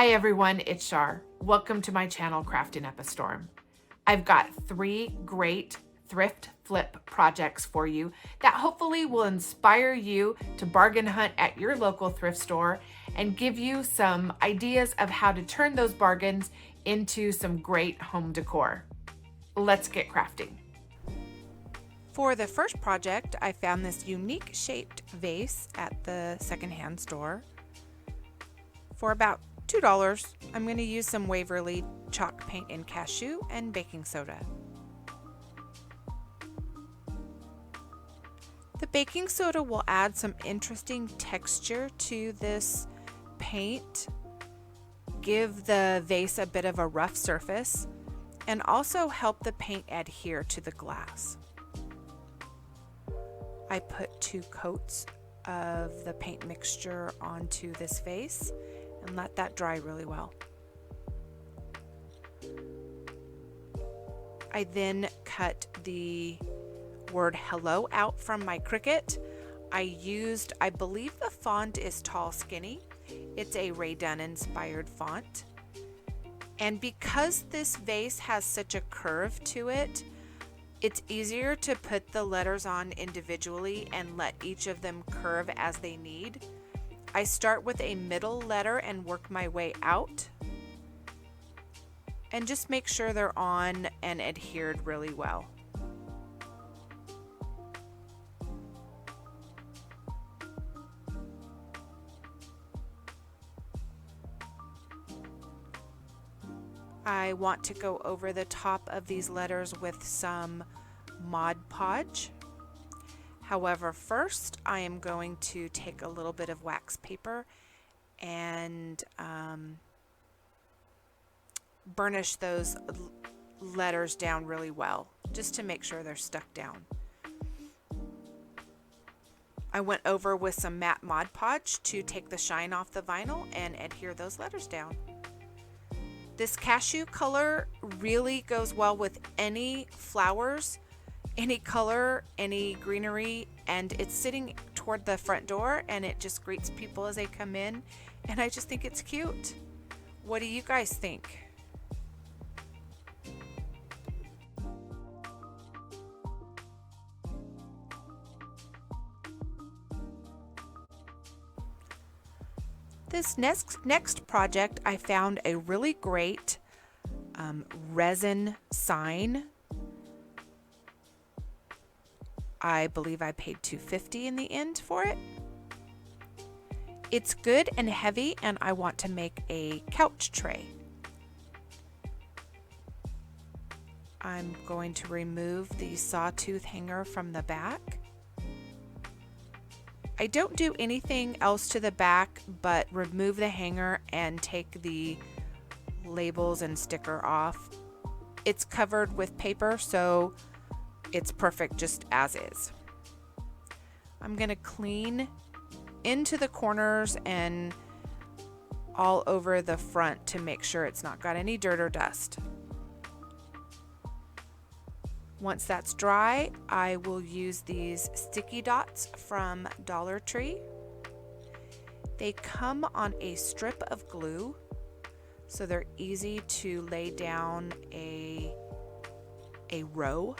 Hi everyone, it's Shar. Welcome to my channel, Crafting Up a Storm. I've got 3 great thrift flip projects for you that hopefully will inspire you to bargain hunt at your local thrift store and give you some ideas of how to turn those bargains into some great home decor. Let's get crafting. For the first project, I found this unique shaped vase at the secondhand store for about $2. I'm going to use some Waverly chalk paint and cashew and baking soda. The baking soda will add some interesting texture to this paint, give the vase a bit of a rough surface, and also help the paint adhere to the glass. I put 2 coats of the paint mixture onto this vase and let that dry really well. I then cut the word hello out from my Cricut. I believe the font is Tall Skinny. It's a Ray Dunn inspired font. And because this vase has such a curve to it, it's easier to put the letters on individually and let each of them curve as they need. I start with a middle letter and work my way out. And just make sure they're on and adhered really well. I want to go over the top of these letters with some Mod Podge. However, first I am going to take a little bit of wax paper and burnish those letters down really well, just to make sure they're stuck down. I went over with some matte Mod Podge to take the shine off the vinyl and adhere those letters down. This cashew color really goes well with any flowers, any color, any greenery, and it's sitting toward the front door and it just greets people as they come in, and I just think it's cute. What do you guys think? This next project, I found a really great resin sign. I believe I paid $2.50 in the end for it. It's good and heavy, and I want to make a couch tray. I'm going to remove the sawtooth hanger from the back. I don't do anything else to the back but remove the hanger and take the labels and sticker off. It's covered with paper, so it's perfect just as is. I'm going to clean into the corners and all over the front to make sure it's not got any dirt or dust. Once that's dry, I will use these sticky dots from Dollar Tree. They come on a strip of glue, so they're easy to lay down a row.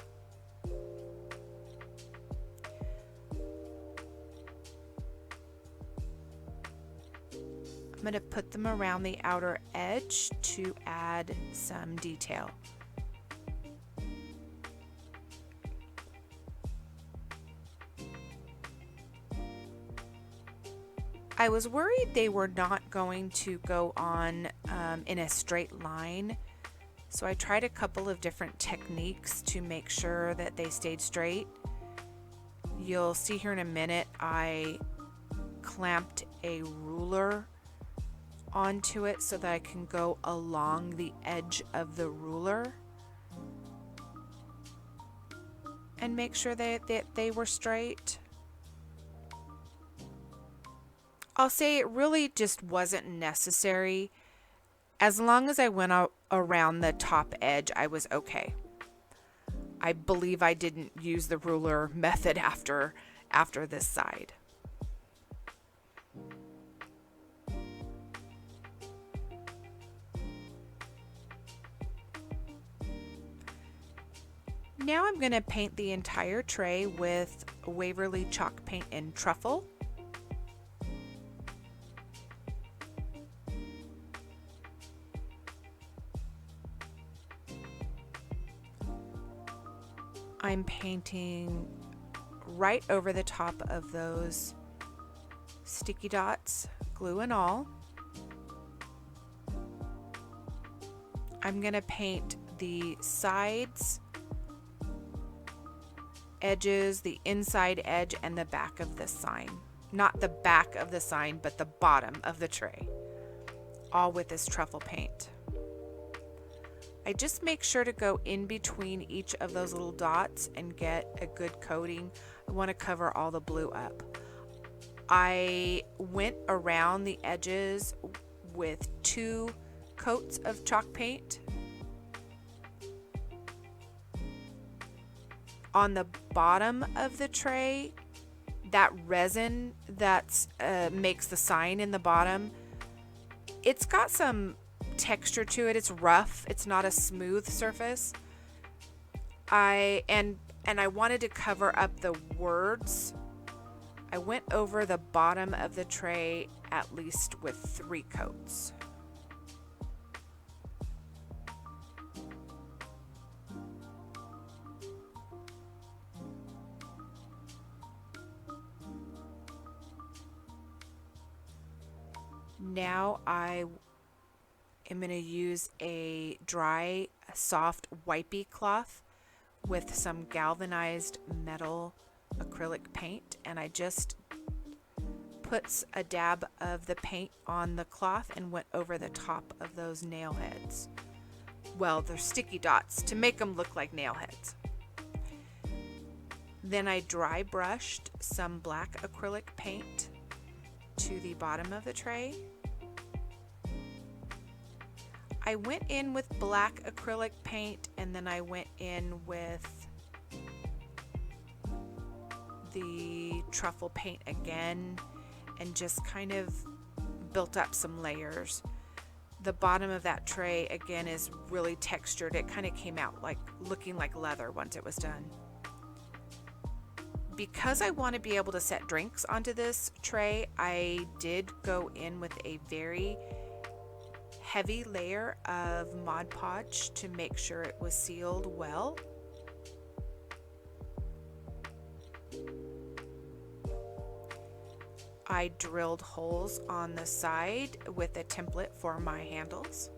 I'm going to put them around the outer edge to add some detail. I was worried they were not going to go on in a straight line, so I tried a couple of different techniques to make sure that they stayed straight. You'll see here in a minute I clamped a ruler onto it so that I can go along the edge of the ruler and make sure that they were straight. I'll say it really just wasn't necessary. As long as I went around the top edge, I was okay. I believe I didn't use the ruler method after this side. Now I'm going to paint the entire tray with Waverly chalk paint in Truffle. I'm painting right over the top of those sticky dots, glue and all. I'm going to paint the sides, edges, the inside edge, and the back of the sign. Not the back of the sign, but the bottom of the tray, all with this truffle paint. I just make sure to go in between each of those little dots and get a good coating. I want to cover all the blue up. I went around the edges with 2 coats of chalk paint. On the bottom of the tray, that resin that makes the sign in the bottom, it's got some texture to it. It's rough. It's not a smooth surface. I wanted to cover up the words. I went over the bottom of the tray at least with 3 coats. Now I am going to use a dry, soft, wipey cloth with some galvanized metal acrylic paint, and I just put a dab of the paint on the cloth and went over the top of those nail heads. Well, they're sticky dots to make them look like nail heads. Then I dry brushed some black acrylic paint to the bottom of the tray. I went in with black acrylic paint, and then I went in with the truffle paint again and just kind of built up some layers. The bottom of that tray again is really textured. It kind of came out like looking like leather once it was done. Because I want to be able to set drinks onto this tray, I did go in with a very heavy layer of Mod Podge to make sure it was sealed well. I drilled holes on the side with a template for my handles,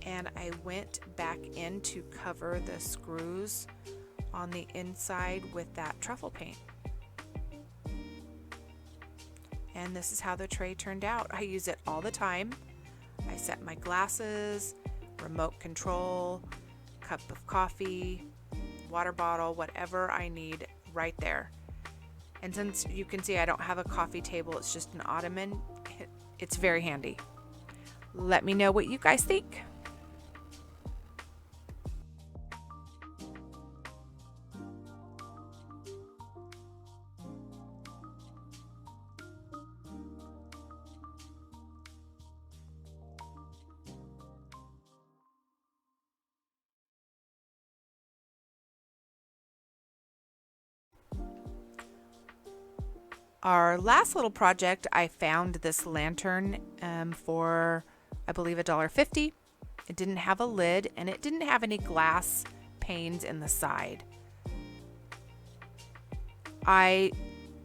and I went back in to cover the screws on the inside with that truffle paint. And this is how the tray turned out. I use it all the time. I set my glasses, remote control, cup of coffee, water bottle, whatever I need right there. And since you can see I don't have a coffee table, it's just an ottoman, it's very handy. Let me know what you guys think. Our last little project, I found this lantern for, I believe, $1.50. It didn't have a lid, and it didn't have any glass panes in the side. I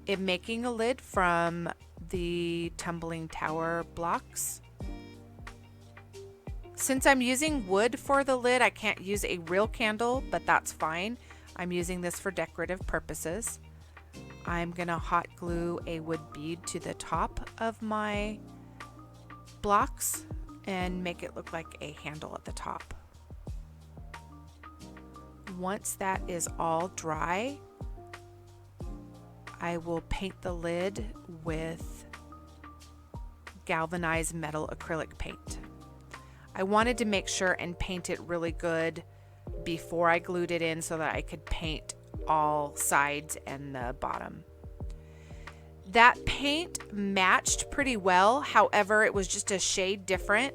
am making a lid from the tumbling tower blocks. Since I'm using wood for the lid, I can't use a real candle, but that's fine. I'm using this for decorative purposes. I'm gonna hot glue a wood bead to the top of my blocks and make it look like a handle at the top. Once that is all dry, I will paint the lid with galvanized metal acrylic paint. I wanted to make sure and paint it really good before I glued it in so that I could paint all sides and the bottom. That paint matched pretty well, however, it was just a shade different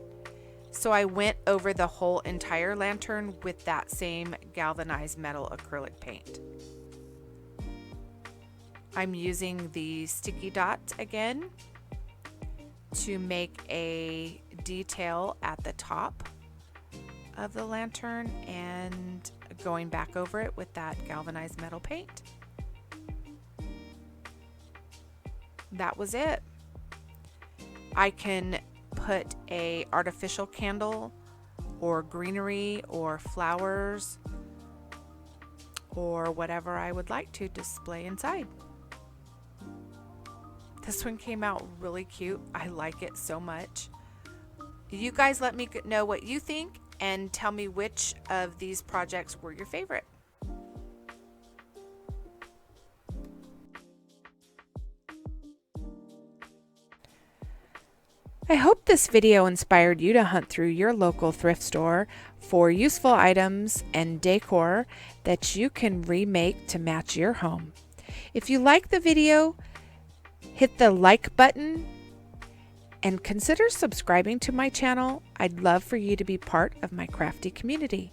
So I went over the whole entire lantern with that same galvanized metal acrylic paint. I'm using the sticky dots again to make a detail at the top of the lantern and going back over it with that galvanized metal paint. That was it. I can put a artificial candle or greenery or flowers or whatever I would like to display inside. This one came out really cute. I like it so much. You guys let me know what you think and tell me which of these projects were your favorite. I hope this video inspired you to hunt through your local thrift store for useful items and decor that you can remake to match your home. If you like the video, hit the like button and consider subscribing to my channel. I'd love for you to be part of my crafty community.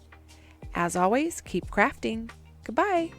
As always, keep crafting. Goodbye.